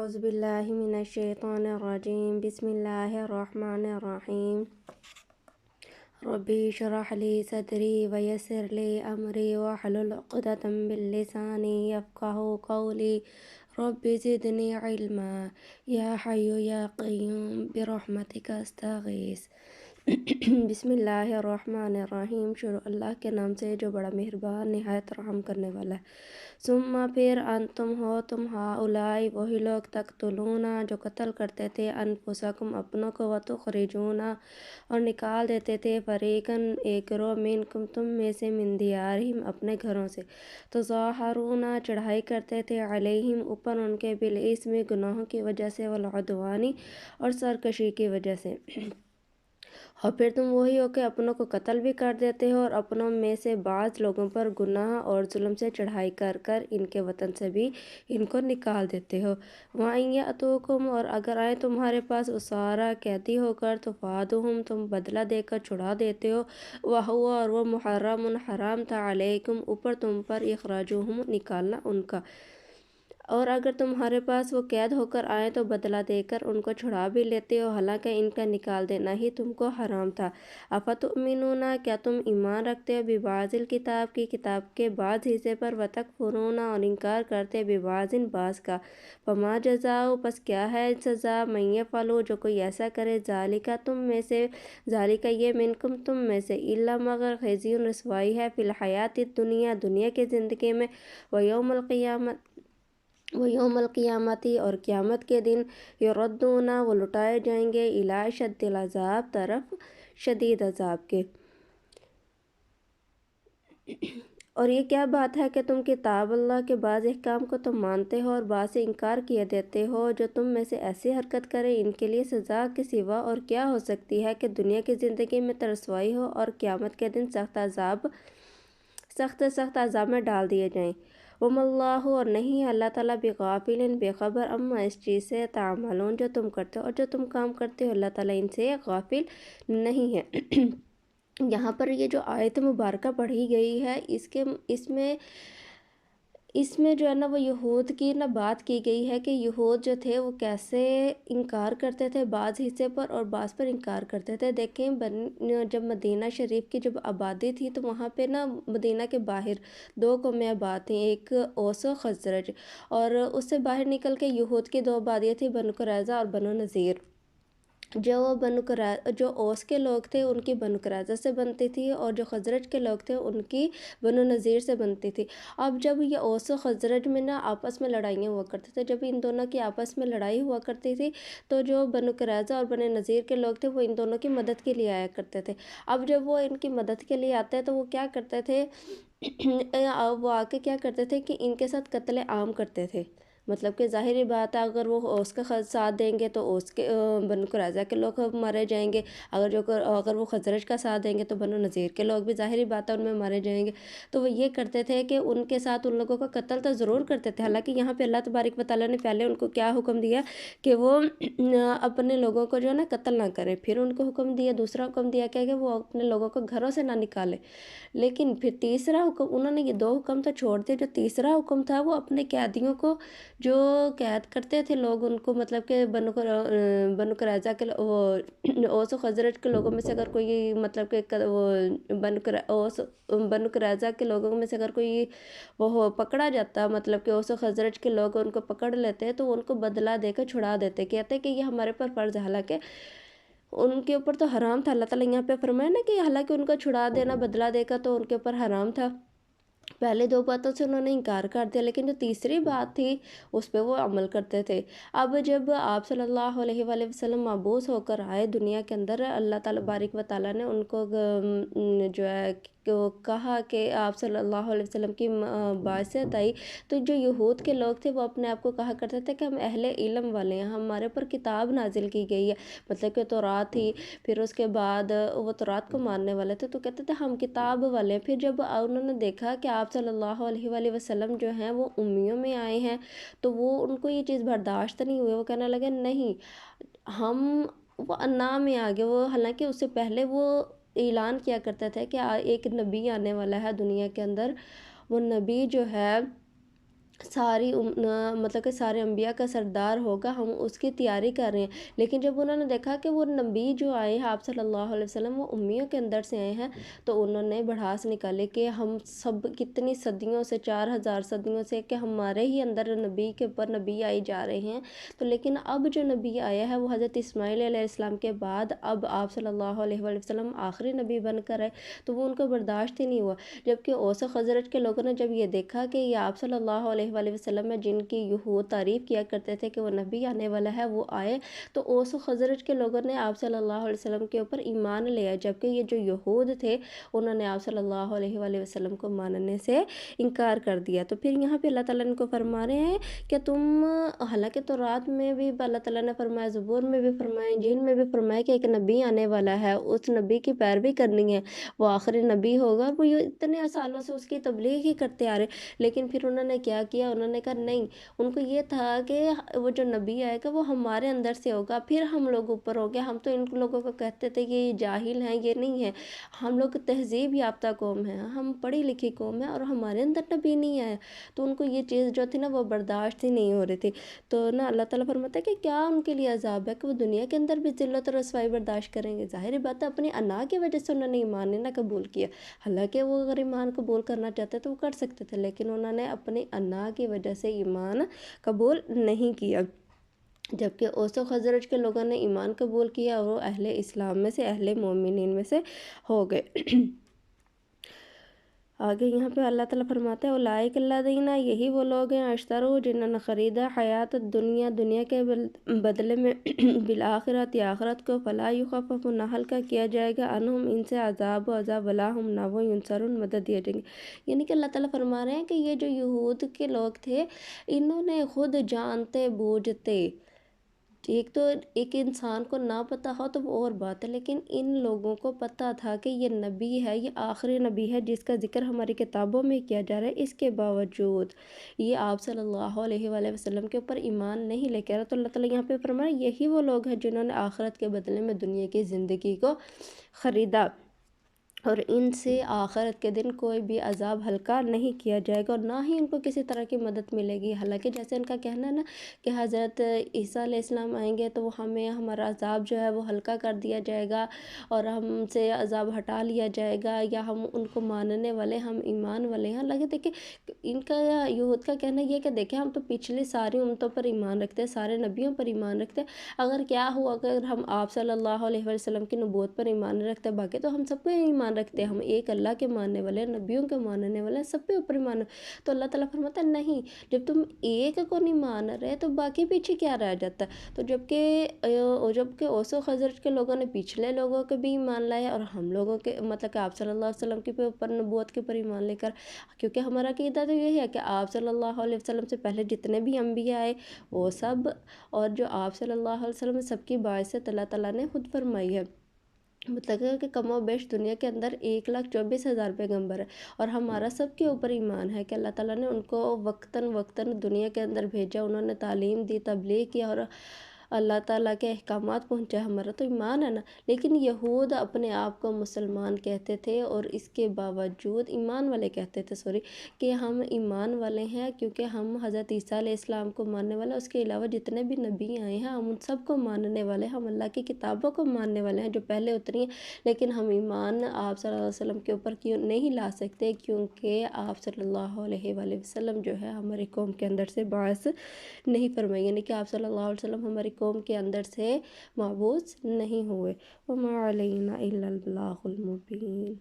اعوذ باللہ من الشیطان الرجیم بسم اللہ الرحمن الرحیم ربی اشرح لی صدری ویسر لی امری واحلل عقدۃ من لسانی یفقہوا قولی رب زدنی علما یا حی یا قیوم برحمتک استغیث۔ بسم اللہ الرحمن الرحیم، شروع اللہ کے نام سے جو بڑا مہربان نہایت رحم کرنے والا ہے۔ ثم پھر انتم ہو تم ہؤلاء وہی لوگ تقتلون جو قتل کرتے تھے انفسکم اپنوں کو وتخرجون اور نکال دیتے تھے فریقاً ایک گروہ منکم تم میں سے من دیارہم اپنے گھروں سے تظاہرون چڑھائی کرتے تھے علیہم اوپر ان کے بالاسم گناہوں کی وجہ سے والعدوان اور سرکشی کی وجہ سے، اور پھر تم وہی ہو کہ اپنوں کو قتل بھی کر دیتے ہو اور اپنوں میں سے بعض لوگوں پر گناہ اور ظلم سے چڑھائی کر کر ان کے وطن سے بھی ان کو نکال دیتے ہو۔ وَإِنْ يَأْتُوكُمْ اور اگر آئیں تمہارے پاس اسارا قیدی ہو کر تفادوہم تم بدلہ دے کر چھڑا دیتے ہو، وَهُوَ اور وہ محرم حرام تھا علیکم اوپر تم پر اخراجہم نکالنا ان کا، اور اگر تمہارے پاس وہ قید ہو کر آئیں تو بدلہ دے کر ان کو چھڑا بھی لیتے ہو حالانکہ ان کا نکال دینا ہی تم کو حرام تھا۔ افتؤمنون کیا تم ایمان رکھتے ہو ببعض الکتاب کی کتاب کے بعض حصے پر وتکفرون اور انکار کرتے ببعض بعض کا، فما جزاء پس کیا ہے سزا من یفعل جو کوئی ایسا کرے ذالک تم میں سے، ذالک یہ منکم تم میں سے، الا مگر خزی رسوائی ہے فی الحیات الدنیا دنیا کی زندگی میں، ویوم القیامتی اور قیامت کے دن، یردون وہ لٹائے جائیں گے الی اشد العذاب طرف شدید عذاب کے۔ اور یہ کیا بات ہے کہ تم کتاب اللہ کے بعض احکام کو تم مانتے ہو اور بعض سے انکار کیے دیتے ہو، جو تم میں سے ایسی حرکت کرے ان کے لیے سزا کے سوا اور کیا ہو سکتی ہے کہ دنیا کی زندگی میں رسوائی ہو اور قیامت کے دن سخت عذاب میں ڈال دیے جائیں۔ وَمَا اللَّهُ اور نہیں اللہ تعالیٰ بغافل بے خبر اما اس چیز سے تعملون جو تم کرتے ہو اور جو تم کام کرتے ہو، اللہ تعالیٰ ان سے غافل نہیں ہے۔ یہاں پر یہ جو آیت مبارکہ پڑھی گئی ہے اس میں جو ہے نا وہ یہود کی بات کی گئی ہے کہ یہود جو تھے وہ کیسے انکار کرتے تھے بعض حصے پر اور بعض پر انکار کرتے تھے۔ دیکھیں جب مدینہ شریف کی جب آبادی تھی تو وہاں پہ مدینہ کے باہر دو قومیں آباد تھیں، ایک اوس و خزرج، اور اس سے باہر نکل کے یہود کی دو آبادیاں تھیں، بنو قریظہ اور بنو نذیر۔ جو اوس کے لوگ تھے ان کی بنو قریظہ سے بنتی تھی اور جو خزرج کے لوگ تھے ان کی بنو نذیر سے بنتی تھی۔ اب جب یہ اوس و خزرج میں آپس میں لڑائیاں ہوا کرتے تھے، جب ان دونوں کی آپس میں لڑائی ہوا کرتی تھی تو جو بنو قریظہ اور بنو نذیر کے لوگ تھے وہ ان دونوں کی مدد کے لیے آیا کرتے تھے۔ اب جب وہ ان کی مدد کے لیے آتے تو وہ کیا کرتے تھے، وہ آ کے کیا کرتے تھے کہ ان کے ساتھ قتل عام کرتے تھے۔ مطلب کہ ظاہری بات ہے اگر وہ اوس کا ساتھ دیں گے تو اوس کے بنو قریظہ کے لوگ مارے جائیں گے، اگر وہ خزرج کا ساتھ دیں گے تو بنو نذیر کے لوگ بھی ظاہری بات ہے ان میں مارے جائیں گے۔ تو وہ یہ کرتے تھے کہ ان کے ساتھ ان لوگوں کا قتل تو ضرور کرتے تھے، حالانکہ یہاں پہ اللہ تبارک و تعالیٰ نے پہلے ان کو کیا حکم دیا کہ وہ اپنے لوگوں کو جو ہے نا قتل نہ کرے، پھر ان کو حکم دیا، دوسرا حکم دیا کہ وہ اپنے لوگوں کو گھروں سے نہ نکالے، لیکن پھر تیسرا حکم انہوں نے یہ دو حکم تو چھوڑ دیا، جو تیسرا حکم تھا وہ اپنے قیدیوں کو جو قید کرتے تھے لوگ ان کو، مطلب کہ بنو قریظہ کے اوس و خزرج کے لوگوں میں سے اگر کوئی مطلب کہ بنو قریظہ کے لوگوں میں سے اگر کوئی وہ پکڑا جاتا، مطلب کہ اوس و خزرج کے لوگ ان کو پکڑ لیتے تو ان کو بدلہ دے کر چھڑا دیتے، کہتے کہ یہ ہمارے پر فرض ہے، حالانکہ ان کے اوپر تو حرام تھا۔ اللہ تعالیٰ یہاں پہ فرمایا نا کہ حالانکہ ان کو چھڑا دینا بدلہ دے کر تو ان کے اوپر حرام تھا، پہلے دو باتوں سے انہوں نے انکار کر دیا، لیکن جو تیسری بات تھی اس پہ وہ عمل کرتے تھے۔ اب جب آپ صلی اللہ علیہ وآلہ وسلم مبعوث ہو کر آئے دنیا کے اندر، اللہ تعالیٰ بارک و تعالیٰ نے ان کو جو ہے کہا کہ آپ صلی اللہ علیہ وسلم کی بعثت آئی، تو جو یہود کے لوگ تھے وہ اپنے آپ کو کہا کرتے تھے کہ ہم اہل علم والے ہیں، ہمارے پر کتاب نازل کی گئی ہے، مطلب کہ تورات تھی، پھر اس کے بعد وہ تورات کو ماننے والے تھے تو کہتے تھے ہم کتاب والے ہیں۔ پھر جب انہوں نے دیکھا کہ آپ صلی اللہ علیہ وآلہ وسلم جو ہیں وہ امیوں میں آئے ہیں تو وہ ان کو یہ چیز برداشت نہیں ہوئی، وہ کہنے لگے نہیں ہم، وہ انا میں آگے، وہ حالانکہ اس سے پہلے وہ اعلان کیا کرتے تھے کہ ایک نبی آنے والا ہے دنیا کے اندر، وہ نبی جو ہے مطلب کہ سارے انبیاء کا سردار ہوگا، ہم اس کی تیاری کر رہے ہیں۔ لیکن جب انہوں نے دیکھا کہ وہ نبی جو آئے ہیں آپ صلی اللہ علیہ وسلم وہ امیوں کے اندر سے آئے ہیں، تو انہوں نے بڑھاس نکالے کہ ہم سب کتنی صدیوں سے 4000 صدیوں سے کہ ہمارے ہی اندر نبی کے اوپر نبی آئی جا رہے ہیں، تو لیکن اب جو نبی آیا ہے وہ حضرت اسماعیل علیہ السلام کے بعد اب آپ صلی اللہ علیہ وآلہ وسلم آخری نبی بن کر آئے، تو وہ ان کو برداشت ہی نہیں ہوا۔ جبکہ اوس و خزرج کے لوگوں نے جب یہ دیکھا کہ یہ آپ صلی اللہ علیہ وآلہ وسلم میں جن کی یہود تعریف کیا کرتے تھے کہ وہ نبی آنے والا ہے وہ آئے، تو اوس و خزرج کے لوگوں نے آپ صلی اللہ علیہ وسلم کے اوپر ایمان لیا، جبکہ یہ جو یہود تھے انہوں نے آپ صلی اللہ علیہ وآلہ وسلم کو ماننے سے انکار کر دیا۔ تو پھر یہاں پہ اللہ تعالیٰ ان کو فرما رہے ہیں کہ تم، حالانکہ تورات میں بھی اللہ تعالیٰ نے فرمایا، زبور میں بھی فرمایا، انجیل میں بھی فرمایا کہ ایک نبی آنے والا ہے، اس نبی کی پیروی کرنی ہے، وہ آخری نبی ہوگا، وہ یہ اتنے سالوں سے اس کی تبلیغ ہی کرتے آ رہے، لیکن پھر انہوں نے کیا کیا، انہوں نے کہا نہیں، ان کو یہ تھا کہ وہ جو نبی آئے گا وہ ہمارے اندر سے ہوگا، پھر ہم لوگ اوپر ہو گئے، ہم تو ان لوگوں کو کہتے تھے کہ یہ جاہل ہیں، یہ نہیں ہے، ہم لوگ تہذیب یافتہ قوم ہیں، ہم پڑھی لکھی قوم ہیں اور ہمارے اندر نبی نہیں آیا، تو ان کو یہ چیز جو تھی نا وہ برداشت ہی نہیں ہو رہی تھی۔ تو نا اللہ تعالیٰ فرماتا ہے کہ کیا ان کے لیے عذاب ہے کہ وہ دنیا کے اندر بھی ذلت اور رسوائی برداشت کریں گے؟ ظاہر بات ہے اپنی انا کی وجہ سے انہوں نے ایمان نہ قبول کیا، حالانکہ وہ اگر ایمان قبول کرنا چاہتے تو وہ کر سکتے تھے، لیکن انہوں نے اپنی انا کی وجہ سے ایمان قبول نہیں کیا۔ جبکہ اوس و خزرج کے لوگوں نے ایمان قبول کیا اور وہ اہل اسلام میں سے، اہل مومنین میں سے ہو گئے۔ آگے یہاں پہ اللہ تعالیٰ فرماتے ہیں اولئک الذین، یہی وہ لوگ ہیں، اشتروا جنہوں نے خریدا حیات الدنیا، دنیا کے بدلے میں بالآخرت، آخرت کو، فلا یخفف، نہ ہلکا کیا جائے گا، عنہم، ان سے، عذاب و عذاب، ولا ہم، نہ وہ، ینصرون، مدد دیے جائیں گے۔ یعنی کہ اللہ تعالیٰ فرما رہے ہیں کہ یہ جو یہود کے لوگ تھے انہوں نے خود جانتے بوجھتے، ایک تو ایک انسان کو نہ پتہ ہو تو وہ اور بات ہے، لیکن ان لوگوں کو پتہ تھا کہ یہ نبی ہے، یہ آخری نبی ہے جس کا ذکر ہماری کتابوں میں کیا جا رہا ہے، اس کے باوجود یہ آپ صلی اللہ علیہ وآلہ وسلم کے اوپر ایمان نہیں لے کے آ رہا، تو اللہ تعالیٰ یہاں پہ فرمایا یہی وہ لوگ ہیں جنہوں نے آخرت کے بدلے میں دنیا کی زندگی کو خریدا، اور ان سے آخرت کے دن کوئی بھی عذاب ہلکا نہیں کیا جائے گا، اور نہ ہی ان کو کسی طرح کی مدد ملے گی۔ حالانکہ جیسے ان کا کہنا ہے نا کہ حضرت عیسیٰ علیہ السلام آئیں گے تو وہ ہمارا عذاب جو ہے وہ ہلکا کر دیا جائے گا اور ہم سے عذاب ہٹا لیا جائے گا، یا ہم ان کو ماننے والے، ہم ایمان والے ہیں۔ حالانکہ دیکھیں ان کا یہود کا کہنا یہ کہ دیکھیں ہم تو پچھلی ساری امتوں پر ایمان رکھتے ہیں، سارے نبیوں پر ایمان رکھتے ہیں، اگر کیا ہوا اگر ہم آپ صلی اللہ علیہ وسلم کی نبوت پر ایمان رکھتے، باقی تو ہم سب پہ ایمان رکھتے ہیں، ہم ایک اللہ کے ماننے والے، نبیوں کے ماننے والے، سب پہ اوپر ایمان۔ تو اللہ تعالیٰ فرماتا ہے نہیں، جب تم ایک کو نہیں مان رہے تو باقی پیچھے کیا رہ جاتا ہے؟ تو جبکہ اوس و خزرج کے لوگوں نے پچھلے لوگوں کے بھی ایمان لائے، اور ہم لوگوں کے مطلب کہ آپ صلی اللہ علیہ وسلم کے اوپر نبوت کے اوپر ایمان لے کر، کیونکہ ہمارا عقیدہ تو یہی ہے کہ آپ صلی اللہ علیہ وسلم سے پہلے جتنے بھی انبیاء آئے وہ سب، اور جو آپ صلی اللہ علیہ وسلم سب کی باعث اللہ تعالیٰ نے خود فرمائی ہے، مطلب کہ کم و بیش دنیا کے اندر 1,24,000 پیغمبر ہے، اور ہمارا سب کے اوپر ایمان ہے کہ اللہ تعالیٰ نے ان کو وقتاً وقتاً دنیا کے اندر بھیجا، انہوں نے تعلیم دی، تبلیغ کیا، اور اللہ تعالیٰ کے احکامات پہنچائے، ہمارا تو ایمان ہے نا۔ لیکن یہود اپنے آپ کو مسلمان کہتے تھے اور اس کے باوجود ایمان والے کہتے تھے کہ ہم ایمان والے ہیں کیونکہ ہم حضرت عیسیٰ علیہ السلام کو ماننے والے، اس کے علاوہ جتنے بھی نبی آئے ہیں ہم ان سب کو ماننے والے، ہم اللہ کی کتابوں کو ماننے والے ہیں جو پہلے اتری ہیں، لیکن ہم ایمان آپ صلی اللہ علیہ وسلم کے اوپر کیوں نہیں لا سکتے؟ کیونکہ آپ صلی اللہ علیہ وآلہ وسلم جو ہے ہماری قوم کے اندر سے باعث نہیں فرمائی، یعنی کہ آپ صلی اللہ علیہ وسلم ہماری قوم کے اندر سے مبعوث نہیں ہوئے۔ وما علینا الا البلاغ المبین۔